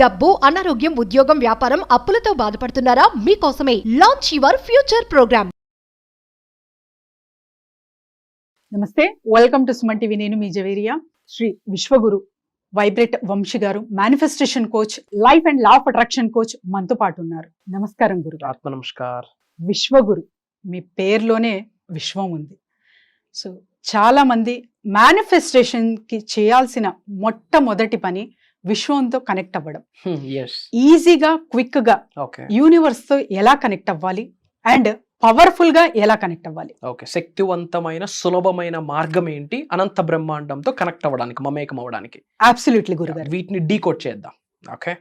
డబ్బు, అనారోగ్యం, ఉద్యోగం, వ్యాపారం, అప్పులతో బాధపడుతున్నారా? మీకోసమే లాంచ్ యువర్ ఫ్యూచర్ ప్రోగ్రామ్. నమస్తే, వెల్కమ్ టు సుమన్ టీవీ. నేను మీ జవేరియా. శ్రీ విశ్వగురు వైబ్రేట్ వంశీ గారు, manifestation coach, life and law of attraction coach మనతో పాటు ఉన్నారు. నమస్కారం గురు. ఆత్మ నమస్కార్. విశ్వగురు, మీ పేరులోనే విశ్వం ఉంది. సో చాలా మంది మేనిఫెస్టేషన్ కి చేయాల్సిన మొట్టమొదటి పని విశ్వంతో కనెక్ట్ అవ్వడం. ఈజీగా, క్విక్ గా యూనివర్స్ తో ఎలా కనెక్ట్ అవ్వాలి అండ్ పవర్ఫుల్ గా ఎలా కనెక్ట్ అవ్వాలి? ఓకే, శక్తివంతమైన సులభమైన మార్గం ఏంటి అనంత బ్రహ్మాండంతో కనెక్ట్ అవ్వడానికి, మమేకం అవ్వడానికి? అబ్సల్యూట్లీ గురుగారు. వీటిని డీకోడ్ చేద్దాం. Okay,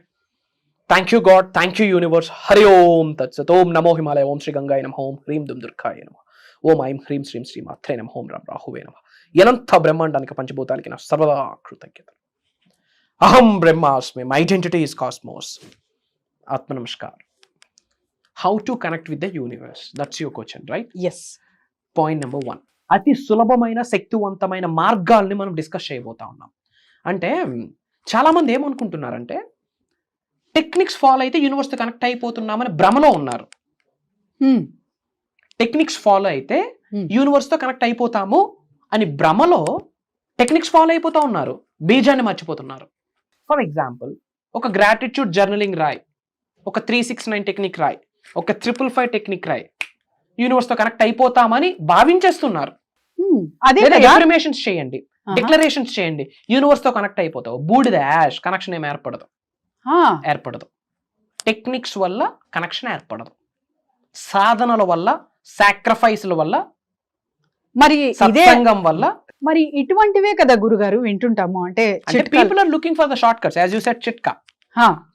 thank you God, thank you universe. Hari ఓం తత్సత్. ఓం నమో హిమాలయ, ఓం శ్రీ గంగాయ నమః, ఓం హ్రీం దుమ్ దుర్గాయ నమః, ఓం ఐం హ్రీం శ్రీం శ్రీ మాత్రే నమః, ఓం రాం రాహువే నమః. అనంత బ్రహ్మాండానికి, పంచభూతాలకి నా సర్వదా కృతజ్ఞత. అహం బ్రహ్మాస్మి, మై ఐడెంటిటీ ఇస్ కాస్మోస్. ఆత్మ నమస్కార్. How to connect with the universe, that's your question, right? Yes. Point number 1, అతి సులభమైన శక్తివంతమైన మార్గాల్ని మనం డిస్కస్ చేయబోతా ఉన్నాం. అంటే చాలా మంది ఏమనుకుంటున్నారంటే టెక్నిక్స్ ఫాలో అయితే యూనివర్స్తో కనెక్ట్ అయిపోతున్నామని భ్రమలో ఉన్నారు. టెక్నిక్స్ ఫాలో అయితే యూనివర్స్తో కనెక్ట్ అయిపోతాము అని భ్రమలో టెక్నిక్స్ ఫాలో అయిపోతా ఉన్నారు, బీజాన్ని మర్చిపోతున్నారు. ఫర్ ఎగ్జాంపుల్, ఒక గ్రాటిట్యూడ్ జర్నలింగ్ రాయ్, ఒక 369 టెక్నిక్ రాయ్, ఒక 555 టెక్నిక్ రాయ్, యూనివర్స్తో కనెక్ట్ అయిపోతామని భావించేస్తున్నారు. అఫర్మేషన్స్ చేయండి, డిక్లరేషన్స్ చేయండి, యూనివర్స్తో కనెక్ట్ అయిపోతావు. బూడిద యాష్, కనెక్షన్ ఏమి ఏర్పడదు. టెక్నిక్స్ వల్ల కనెక్షన్ ఏర్పడదు. సాధనల వల్ల, సాక్రిఫైస్ల వల్ల, మరి సత్సంగం వల్ల, మరి ఇటువంటివే కదా గురుగారు వింటుంటాము. అంటే people are looking for the short cuts, as you said చిట్కా.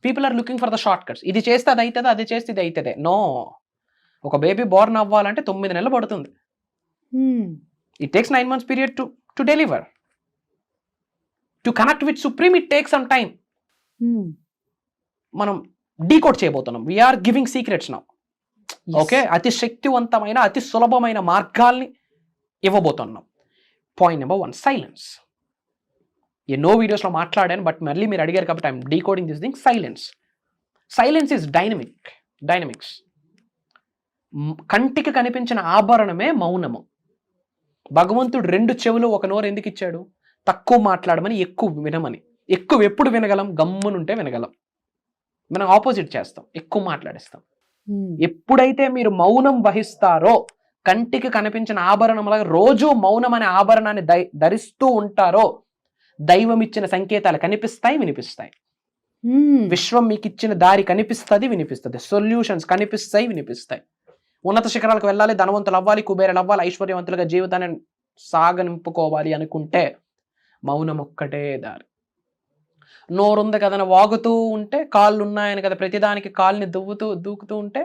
People are looking for the short cuts. ఇది చేస్తే అది అవుతుంది, అది చేస్తే ఇది అవుతుంది. నో, ఒక బేబీ బోర్న్ అవ్వాలంటే 9 నెలలు పడుతుంది. It takes 9 months period to deliver. To connect with supreme it takes some time. మనం డీకోడ్ చేయబోతున్నాం. We're giving secrets now. Okay, అతి శక్తివంతమైన, అతి సులభమైన మార్గాల్ని ఇవ్వబోతున్నాం. Point number 1, silence. ఎన్నో వీడియోస్లో మాట్లాడాను, బట్ మళ్ళీ మీరు అడిగారు కాబట్టి I'm decoding this thing. Silence is dynamics. కంటికి కనిపించిన ఆభరణమే మౌనము. భగవంతుడు 2 చెవులు 1 నోరు ఎందుకు ఇచ్చాడు? తక్కువ మాట్లాడమని, ఎక్కువ వినమని. ఎక్కువ ఎప్పుడు వినగలం? గమ్మునుంటే వినగలం. మనం ఆపోజిట్ చేస్తాం, ఎక్కువ మాట్లాడిస్తాం. ఎప్పుడైతే మీరు మౌనం వహిస్తారో, కంటికి కనిపించిన ఆభరణంలాగా రోజు మౌనం అనే ఆభరణాన్ని ధరిస్తూ ఉంటారో, దైవం ఇచ్చిన సంకేతాలు కనిపిస్తాయి, వినిపిస్తాయి. విశ్వం మీకు ఇచ్చిన దారి కనిపిస్తుంది, వినిపిస్తుంది. సొల్యూషన్స్ కనిపిస్తాయి, వినిపిస్తాయి. ఉన్నత శిఖరాలకు వెళ్ళాలి, ధనవంతులు అవ్వాలి, కుబేరులు అవ్వాలి, ఐశ్వర్యవంతులుగా జీవితాన్ని సాగనింపుకోవాలి అనుకుంటే మౌనం ఒక్కటే దారి. నోరుంది కదని వాగుతూ ఉంటే, కాళ్ళు ఉన్నాయని కదా ప్రతిదానికి కాళ్ళని దూకుతూ ఉంటే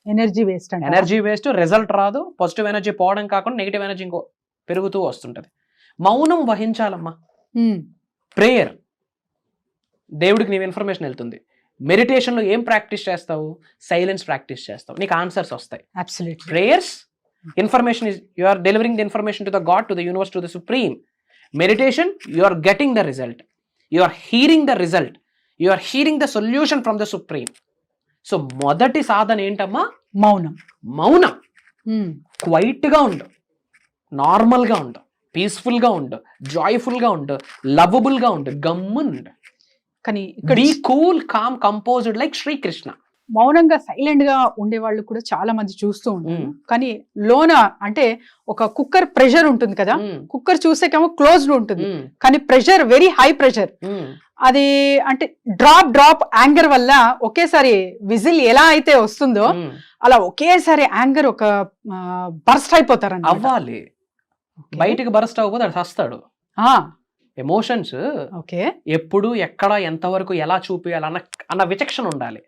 ఎనర్జీ వేస్ట్, రిజల్ట్ రాదు. పాజిటివ్ ఎనర్జీ పోవడం కాకుండా నెగిటివ్ ఎనర్జీ ఇంకో పెరుగుతూ వస్తుంటది. మౌనం వహించాలమ్మా. ప్రేయర్, దేవుడికి నీవు ఇన్ఫర్మేషన్ వెళ్తుంది. మెడిటేషన్లో ఏం ప్రాక్టీస్ చేస్తావు? సైలెన్స్ ప్రాక్టీస్ చేస్తావు, నీకు ఆన్సర్స్ వస్తాయి. Prayers, information you are delivering the information to the God, to the universe, to the supreme. Meditation, you are getting the result, you are hearing the result, you are hearing the solution from the supreme. So మొదటి సాధన ఏంటమ్మా? మౌనం. Quiet గా ఉండు, normal గా ఉండు, peaceful గా ఉండు, జాయ్ఫుల్ గా ఉండు, లవబుల్ గా ఉండు, గమ్మునుండు. కానీ be cool, com, composed like Srikrishna. మౌనంగా సైలెంట్ గా ఉండే వాళ్ళు కూడా చాలా మంది చూస్తూ ఉంటారు. కానీ లోన అంటే ఒక కుక్కర్ ప్రెషర్ ఉంటుంది కదా, కుక్కర్ చూసేకేమో క్లోజ్డ్ ఉంటుంది, కానీ ప్రెషర్ వెరీ హై ప్రెషర్. అది అంటే డ్రాప్ యాంగర్ వల్ల ఒకేసారి విజిల్ ఎలా అయితే వస్తుందో అలా ఒకేసారి యాంగర్ ఒక బర్స్ట్ అయిపోతారు. అవ్వాలి, బయటికి బర్స్ట్ అవ్వకపోతే అది వస్తాడు. ఎమోషన్స్ ఎప్పుడు, ఎక్కడ, ఎంతవరకు, ఎలా చూపించాలి అన్న విచక్షణ ఉండాలి.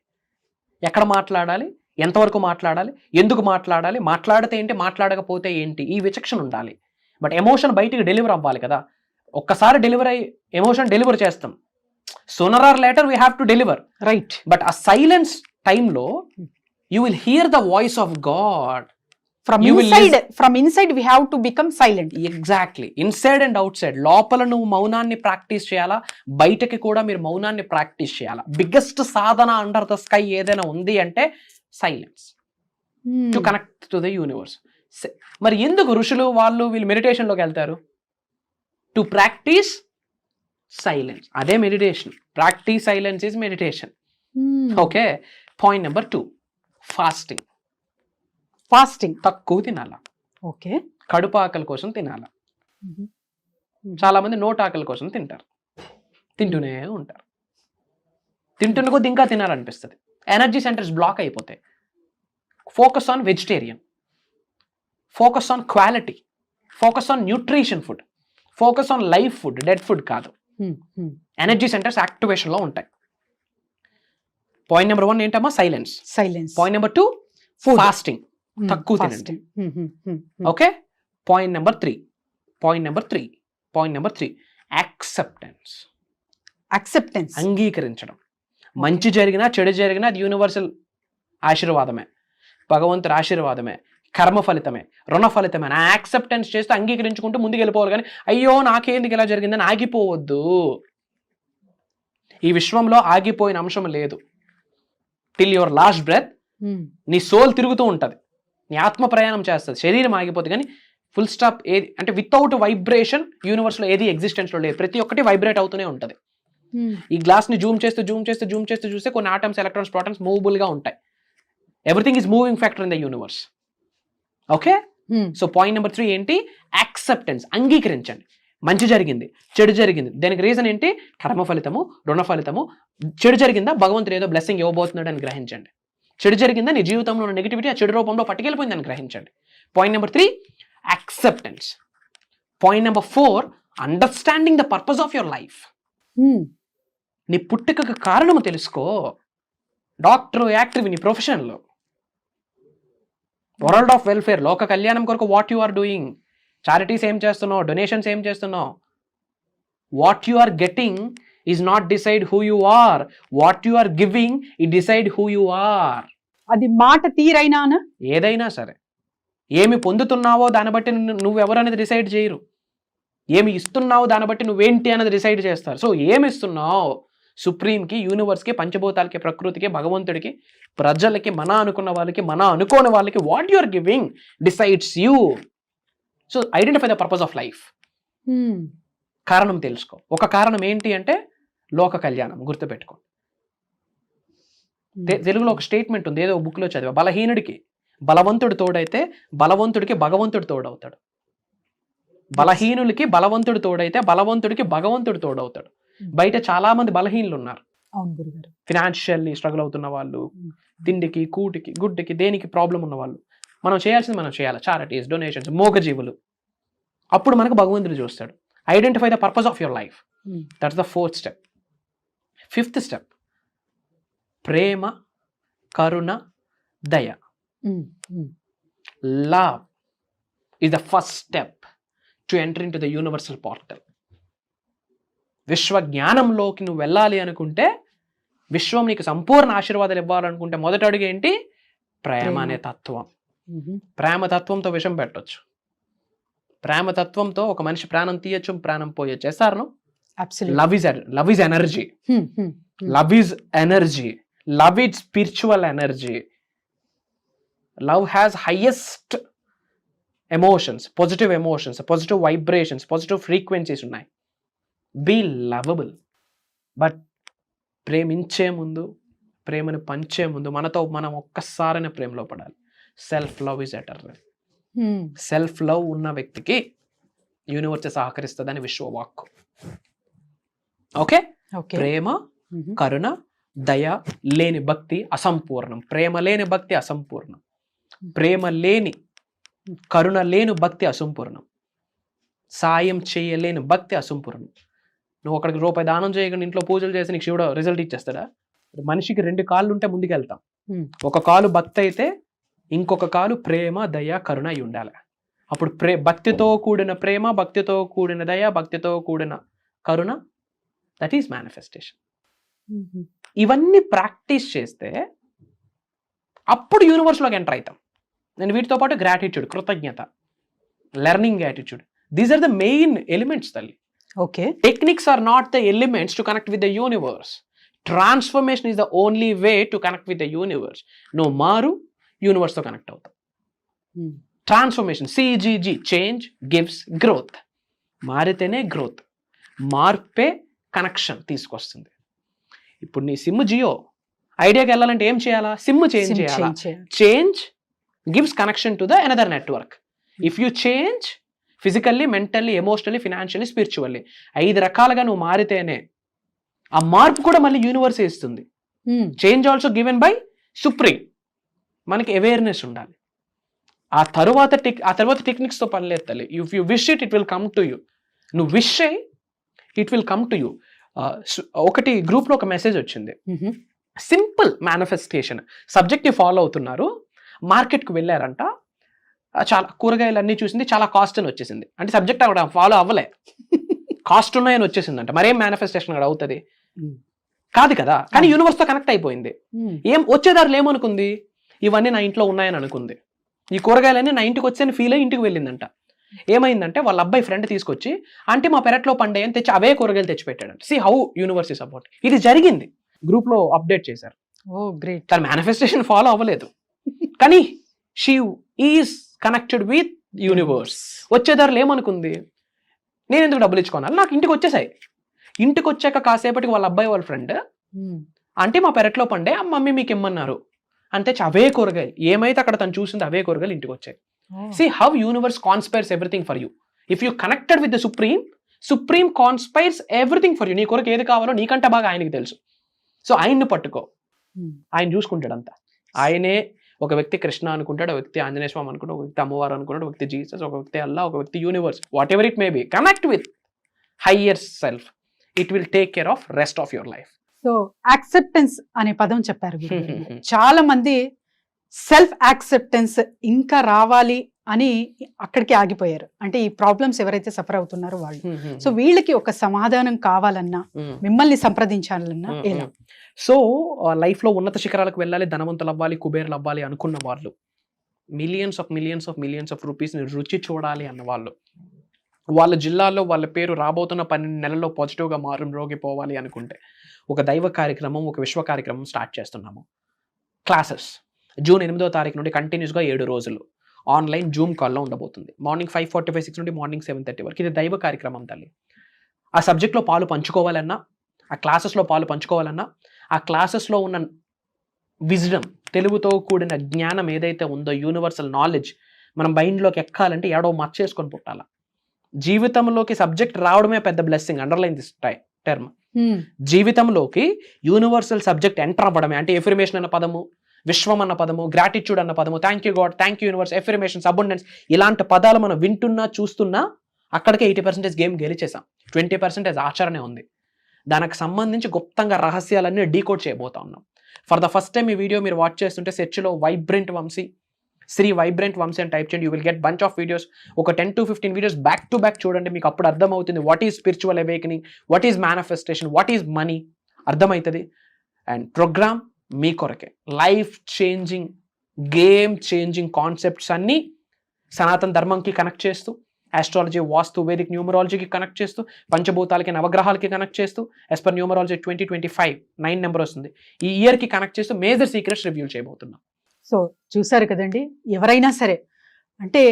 ఎక్కడ మాట్లాడాలి, ఎంతవరకు మాట్లాడాలి, ఎందుకు మాట్లాడాలి, మాట్లాడితే ఏంటి, మాట్లాడకపోతే ఏంటి, ఈ విచక్షణ ఉండాలి. బట్ ఎమోషన్ బయటికి డెలివర్ అవ్వాలి కదా. ఒక్కసారి డెలివర్ అయ్యి ఎమోషన్ డెలివర్ చేస్తాం, sooner or later we have to deliver, right? But ఆ సైలెన్స్ టైంలో you will hear the voice of God. From You will inside we have to become silent. Exactly, inside and outside. లోపల నువ్వు మౌనాన్ని practice చేయాలా, బయటకి కూడా మీరు మౌనాన్ని ప్రాక్టీస్ చేయాలా. బిగ్గెస్ట్ సాధన అండర్ ద స్కై ఏదైనా ఉంది అంటే silence, to connect to the universe. మరి ఎందుకు ఋషులు వీళ్ళు మెడిటేషన్లోకి వెళ్తారు? To practice silence. అదే meditation. Practice silence is meditation. Okay. Point number 2, fasting. తక్కువ తినాలా. ఓకే. కడుపు ఆకలి కోసం తినాలా. చాలా మంది నోటు ఆకలి కోసం తింటారు, తింటూనే ఉంటారు. తింటున్న కొద్ది ఇంకా తినాలనిపిస్తుంది, ఎనర్జీ సెంటర్స్ బ్లాక్ అయిపోతాయి. Focus on vegetarian, focus on quality, focus on nutrition food, focus on life food, dead food కాదు. ఎనర్జీ సెంటర్స్ యాక్టివేషన్లో ఉంటాయి. పాయింట్ నెంబర్ 1 ఏంటమ్మా? సైలెన్స్. పాయింట్ నెంబర్ 2 ఫాస్టింగ్, తక్కువ తినండి. ఓకే. Point number 3 acceptance. అంగీకరించడం. మంచి జరిగినా చెడు జరిగినా అది యూనివర్సల్ ఆశీర్వాదమే, భగవంతుడి ఆశీర్వాదమే, కర్మ ఫలితమే, రుణ ఫలితమే. ఆ యాక్సెప్టెన్స్ చేస్తూ అంగీకరించుకుంటూ ముందుకు వెళ్ళిపోవాలి. కానీ అయ్యో నాకేందుకు ఇలా జరిగిందని ఆగిపోవద్దు. ఈ విశ్వంలో ఆగిపోయిన అంశం లేదు. టిల్ యువర్ లాస్ట్ బ్రెత్ నీ సోల్ తిరుగుతూ ఉంటుంది, నీ ఆత్మ ప్రయాణం చేస్తుంది, శరీరం ఆగిపోతుంది. కానీ ఫుల్ స్టాప్ ఏది అంటే వితౌట్ వైబ్రేషన్ యూనివర్స్లో ఏది ఎగ్జిస్టెన్స్లో లేదు. ప్రతి ఒక్కటి వైబ్రేట్ అవుతూనే ఉంటుంది. ఈ గ్లాస్ని జూమ్ చేస్తూ చూస్తే కొన్ని ఆటమ్స్, ఎలక్ట్రాన్స్, ప్రోటాన్స్ మూవబుల్గా ఉంటాయి. Everything is moving factor in the universe. Okay. So point number 3 ఏంటి? యాక్సెప్టెన్స్. అంగీకరించండి. మంచి జరిగింది, చెడు జరిగింది, దానికి రీజన్ ఏంటి? కర్మ ఫలితము, రుణ ఫలితము. చెడు జరిగిందా, భగవంతుడు ఏదో బ్లెస్సింగ్ ఇవ్వబోతున్నాడు అని గ్రహించండి. చెడు జరిగిందా, నీ జీవితంలో ఉన్న నెగిటివిటీ ఆ చెడు రూపంలో పట్టుకెళ్ళిపోయిందని గ్రహించండి. Point number 3 acceptance. Point number 4 understanding the purpose of your life. నీ పుట్టుకకు కారణము తెలుసుకో. డాక్టర్, యాక్టర్ నీ ప్రొఫెషన్లో, వరల్డ్ ఆఫ్ వెల్ఫేర్, లోక కళ్యాణం కొరకు what you are doing, charities ఏం చేస్తున్నావు, డొనేషన్స్ ఏం చేస్తున్నావు. What you are getting is not decide who you are, what you are giving it decide who you are. అది మాట తీరైనా ఏదైనా సరే, ఏమి పొందుతున్నావో దాన్ని బట్టి నువ్వెవరు అనేది డిసైడ్ చేయరు. ఏమి ఇస్తున్నావో దాన్ని బట్టి నువ్వేంటి అనేది డిసైడ్ చేస్తారు. సో ఏమి ఇస్తున్నావు సుప్రీంకి, యూనివర్స్కి, పంచభూతాలకి, ప్రకృతికి, భగవంతుడికి, ప్రజలకి, మన అనుకున్న వాళ్ళకి, మన అనుకోని వాళ్ళకి, what you are giving decides you. So identify the purpose of life. కారణం తెలుసుకో. ఒక కారణం ఏంటి అంటే లోక కళ్యాణం. గుర్తుపెట్టుకో. తెలుగులో ఒక స్టేట్మెంట్ ఉంది, ఏదో బుక్లో చదివా. బలహీనుడికి బలవంతుడు తోడైతే బలవంతుడికి భగవంతుడు తోడవుతాడు. బలహీనులకి బలవంతుడు తోడైతే బలవంతుడికి భగవంతుడు తోడవుతాడు. బయట చాలా మంది బలహీనులు ఉన్నారు. ఫినాన్షియల్లీ స్ట్రగుల్ అవుతున్న వాళ్ళు, తిండికి, కూటికి, గుడ్డికి, దేనికి ప్రాబ్లం ఉన్న వాళ్ళు. మనం చేయాల్సింది మనం చేయాలి. చారిటీస్, డొనేషన్స్, మోగజీవులు. అప్పుడు మనకు భగవంతుడు చూస్తాడు. Identify the purpose of your life. That's the 4th step. 5th step ప్రేమ, కరుణ, దయ. Love is the first step to enter into the universal portal. విశ్వ జ్ఞానంలోకి నువ్వు వెళ్ళాలి అనుకుంటే, విశ్వం నీకు సంపూర్ణ ఆశీర్వాదాలు ఇవ్వాలనుకుంటే మొదటి అడుగు ఏంటి? ప్రేమ అనే తత్వం. ప్రేమ తత్వంతో విషం పెట్టొచ్చు. ప్రేమ తత్వంతో ఒక మనిషి ప్రాణం తీయచ్చు, ప్రాణం పోయొచ్చు. ఎస్ఆర్ను love is energy. Love is energy. Love is spiritual energy. Love has highest emotions, positive vibrations, positive frequencies ఉన్నాయి. Be lovable. బట్ ప్రేమించే ముందు, ప్రేమను పంచే ముందు మనతో మనం ఒక్కసారైనా ప్రేమలో పడాలి. Self love is eternal. Self love ఉన్న వ్యక్తికి యూనివర్స్ సహకరిస్తుందని విశ్వవాక్కు. ఓకే. ప్రేమ, కరుణ, దయ లేని భక్తి అసంపూర్ణం. ప్రేమ లేని భక్తి అసంపూర్ణం. ప్రేమ లేని, కరుణ లేని భక్తి అసంపూర్ణం. సాయం చేయలేని భక్తి అసంపూర్ణం. నువ్వు అక్కడికి రూపాయి దానం చేయకుండా ఇంట్లో పూజలు చేసి నీకు శివుడు రిజల్ట్ ఇచ్చేస్తాడా? మనిషికి 2 కాళ్ళు ఉంటే ముందుకెళ్తాం. ఒక కాలు భక్తి అయితే ఇంకొక కాలు ప్రేమ, దయ, కరుణ అయి ఉండాలి. అప్పుడు భక్తితో కూడిన ప్రేమ, భక్తితో కూడిన దయ, భక్తితో కూడిన కరుణ, దట్ ఈస్ మేనిఫెస్టేషన్. ఇవన్నీ ప్రాక్టీస్ చేస్తే అప్పుడు యూనివర్స్లోకి ఎంటర్ అవుతాం. అండ్ వీటితో పాటు గ్రాటిట్యూడ్, కృతజ్ఞత, learning attitude, these are the main elements తల్లి. Okay, techniques are not the elements to connect with the universe. Transformation is the only way to connect with the universe. నువ్వు మారు, యూనివర్స్తో connect అవుతావు. Transformation, సిజిజి, change gives growth. మారితేనే growth, మార్పే connection తీసుకొస్తుంది. ఇప్పుడు నీ సిమ్ జియో, ఐడియాకి వెళ్ళాలంటే ఏం చేయాలా? సిమ్ చేంజ్ చేయాలా? Change gives connection to the another network. If you change physically, mentally, emotionally, financially, spiritually, 5 రకాలుగా నువ్వు మారితేనే ఆ మార్పు కూడా మళ్ళీ యూనివర్స్ ఇస్తుంది. Change also given by supreme. మనకి అవేర్నెస్ ఉండాలి. ఆ తర్వాత టెక్నిక్స్తో పని లేదు తల్లి. If you wish it will come to you. నువ్వు విష్ అయ్యి it will come to you. ఒకటి గ్రూప్లో ఒక మెసేజ్ వచ్చింది, సింపుల్ మేనిఫెస్టేషన్. సబ్జెక్ట్ని ఫాలో అవుతున్నారు, మార్కెట్కి వెళ్ళారంట, చాలా కూరగాయలు అన్నీ చూసింది, చాలా కాస్ట్ అని వచ్చేసింది. అంటే సబ్జెక్ట్ అక్కడ ఫాలో అవ్వలే, కాస్ట్ ఉన్నాయని వచ్చేసిందంట. మరేం మేనిఫెస్టేషన్ అక్కడ అవుతుంది? కాదు కదా. కానీ యూనివర్స్తో కనెక్ట్ అయిపోయింది. ఏం వచ్చేదారులు ఏమనుకుంది? ఇవన్నీ నా ఇంట్లో ఉన్నాయని అనుకుంది. ఈ కూరగాయలన్నీ నా ఇంటికి వచ్చాయని ఫీల్ అయ్యి ఇంటికి వెళ్ళిందంట. ఏమైందంటే వాళ్ళ అబ్బాయి ఫ్రెండ్ తీసుకొచ్చి, అంటే మా పెరట్లో పండే అని తెచ్చి అవే కూరగాయలు తెచ్చి పెట్టాడంట. See how universe is about. ఇది జరిగింది, గ్రూప్లో అప్డేట్ చేశారు. Oh great. తన మేనిఫెస్టేషన్ ఫాలో అవ్వలేదు, కానీ she is connected with universe. వచ్చేదారులు ఏమనుకుంది? నేను ఎందుకు డబ్బులు ఇచ్చుకోవాలి, నాకు ఇంటికి వచ్చేసాయి. ఇంటికి వచ్చాక కాసేపటికి వాళ్ళ అబ్బాయి వాళ్ళ ఫ్రెండ్, అంటే మా పెరట్లో పండే, మమ్మీ మీకు ఇమ్మన్నారు అంతే, అవే కూరగాయలు ఏమైతే అక్కడ తను చూసింది అవే కూరగాయలు ఇంటికి వచ్చాయి. See how universe conspires everything for you. If you connected with the supreme conspires everything for you. నీ కొరకు ఏది కావాలో నీకంటే బాగా ఆయనకి తెలుసు. సో ఆయన్ని పట్టుకో, ఆయన చూసుకుంటాడు అంతా. ఆయనే ఒక వ్యక్తి కృష్ణ అనుకుంటాడు, ఒక వ్యక్తి ఆంజనేయ స్వామి అనుకుంటాడు, ఒక వ్యక్తి అమ్మవారు అనుకుంటాడు, ఒక వ్యక్తి జీసస్, ఒక వ్యక్తి అల్లా, ఒక వ్యక్తి universe. What ever it may be, connect with higher self. It will take care of rest of your life. So acceptance అనే పదం చెప్పారు. చాలా మంది సెల్ఫ్ యాక్సెప్టెన్స్ ఇంకా రావాలి అని అక్కడికి ఆగిపోయారు. అంటే ఈ ప్రాబ్లమ్స్ ఎవరైతే సఫర్ అవుతున్నారో వాళ్ళు. సో వీళ్ళకి ఒక సమాధానం కావాలన్నా, మిమ్మల్ని సంప్రదించాలన్నా ఎలా? సో లైఫ్ లో ఉన్నత శిఖరాలకు వెళ్ళాలి, ధనవంతులు అవ్వాలి, కుబేర్లు అవ్వాలి అనుకున్న వాళ్ళు, మిలియన్స్ ఆఫ్ రూపీస్ ని రుచి చూడాలి అన్న వాళ్ళు, వాళ్ళ జిల్లాలో వాళ్ళ పేరు రాబోతున్న 12 నెలల్లో పాజిటివ్గా రోగిపోవాలి అనుకుంటే ఒక దైవ కార్యక్రమం, ఒక విశ్వ కార్యక్రమం స్టార్ట్ చేస్తున్నాము. క్లాసెస్ జూన్ 8వ తారీఖు నుండి కంటిన్యూస్గా 7 రోజులు ఆన్లైన్ జూమ్ కాల్లో ఉండబోతుంది. మార్నింగ్ 5:45 నుండి మార్నింగ్ 7:30 వరకు. ఇది దైవ కార్యక్రమం తల్లి. ఆ సబ్జెక్ట్లో పాలు పంచుకోవాలన్నా, ఆ క్లాసెస్లో పాలు పంచుకోవాలన్నా, ఆ క్లాసెస్లో ఉన్న విజ్డమ్, తెలుగుతో కూడిన జ్ఞానం ఏదైతే ఉందో, యూనివర్సల్ నాలెడ్జ్ మనం మైండ్లోకి ఎక్కాలంటే ఏడో మర్చేసుకొని పుట్టాల. జీవితంలోకి సబ్జెక్ట్ రావడమే పెద్ద బ్లెస్సింగ్. Underline this term. జీవితంలోకి యూనివర్సల్ సబ్జెక్ట్ ఎంటర్ అవ్వడమే. అంటే ఎఫర్మేషన్ అన్న పదము, విశ్వం అన్న పదము, గ్రాటిట్యూడ్ అన్న పదము, thank you God, thank you universe, affirmations, abundance, ఇలాంటి పదాలు మనం వింటున్నా చూస్తున్నా అక్కడికే 80% గేమ్ గెలిచేసాం. 20% ఆచరణే ఉంది. దానికి సంబంధించి గుప్తంగా రహస్యాలన్నీ డీకోడ్ చేయబోతా ఉన్నాం. ఫర్ ద ఫస్ట్ టైం ఈ వీడియో మీరు వాచ్ చేస్తుంటే సెర్చ్లో వైబ్రెంట్ వంశీ, శ్రీ వైబ్రెంట్ వంశీ అని టైప్ చేయండి. You will get bunch of videos. ఒక 10 to 15 videos back to back చూడండి. మీకు అప్పుడు అర్థమవుతుంది what is spiritual awakening, what is manifestation, what is money అర్థమవుతుంది. అండ్ ప్రోగ్రామ్ మీ కొరకే. Life changing, game changing concepts అన్నీ సనాతన ధర్మంకి కనెక్ట్ చేస్తూ, ఆస్ట్రాలజీ, వాస్తు, వేదిక్ న్యూమరాలజీకి కనెక్ట్ చేస్తూ, పంచభూతాలకి, నవగ్రహాలకి కనెక్ట్ చేస్తూ, యాజ్ పర్ న్యూమరాలజీ 2025 9 నెంబర్ వస్తుంది. ఈ ఇయర్కి కనెక్ట్ చేస్తూ మేజర్ సీక్రెట్స్ రివ్యూ చేయబోతున్నాం. సో చూసారు కదండి, ఎవరైనా సరే అంటే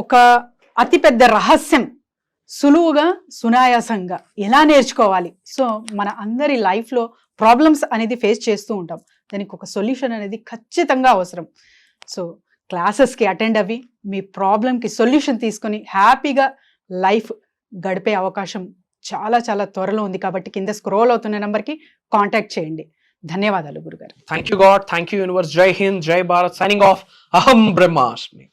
ఒక అతిపెద్ద రహస్యం సులువుగా, సునాయాసంగా ఎలా నేర్చుకోవాలి. సో మన అందరి లైఫ్లో ప్రాబ్లమ్స్ అనేది ఫేస్ చేస్తూ ఉంటాం. దానికి ఒక సొల్యూషన్ అనేది ఖచ్చితంగా అవసరం. సో క్లాసెస్కి అటెండ్ అవ్వి మీ ప్రాబ్లంకి సొల్యూషన్ తీసుకొని హ్యాపీగా లైఫ్ గడిపే అవకాశం చాలా చాలా త్వరలో ఉంది. కాబట్టి కింద స్క్రోల్ అవుతున్న నెంబర్కి కాంటాక్ట్ చేయండి. ధన్యవాదాలు గురుగారు. Thank you God, thank you universe. జై హింద్, జై భారత్. Signing off. అహం బ్రహ్మాస్మి.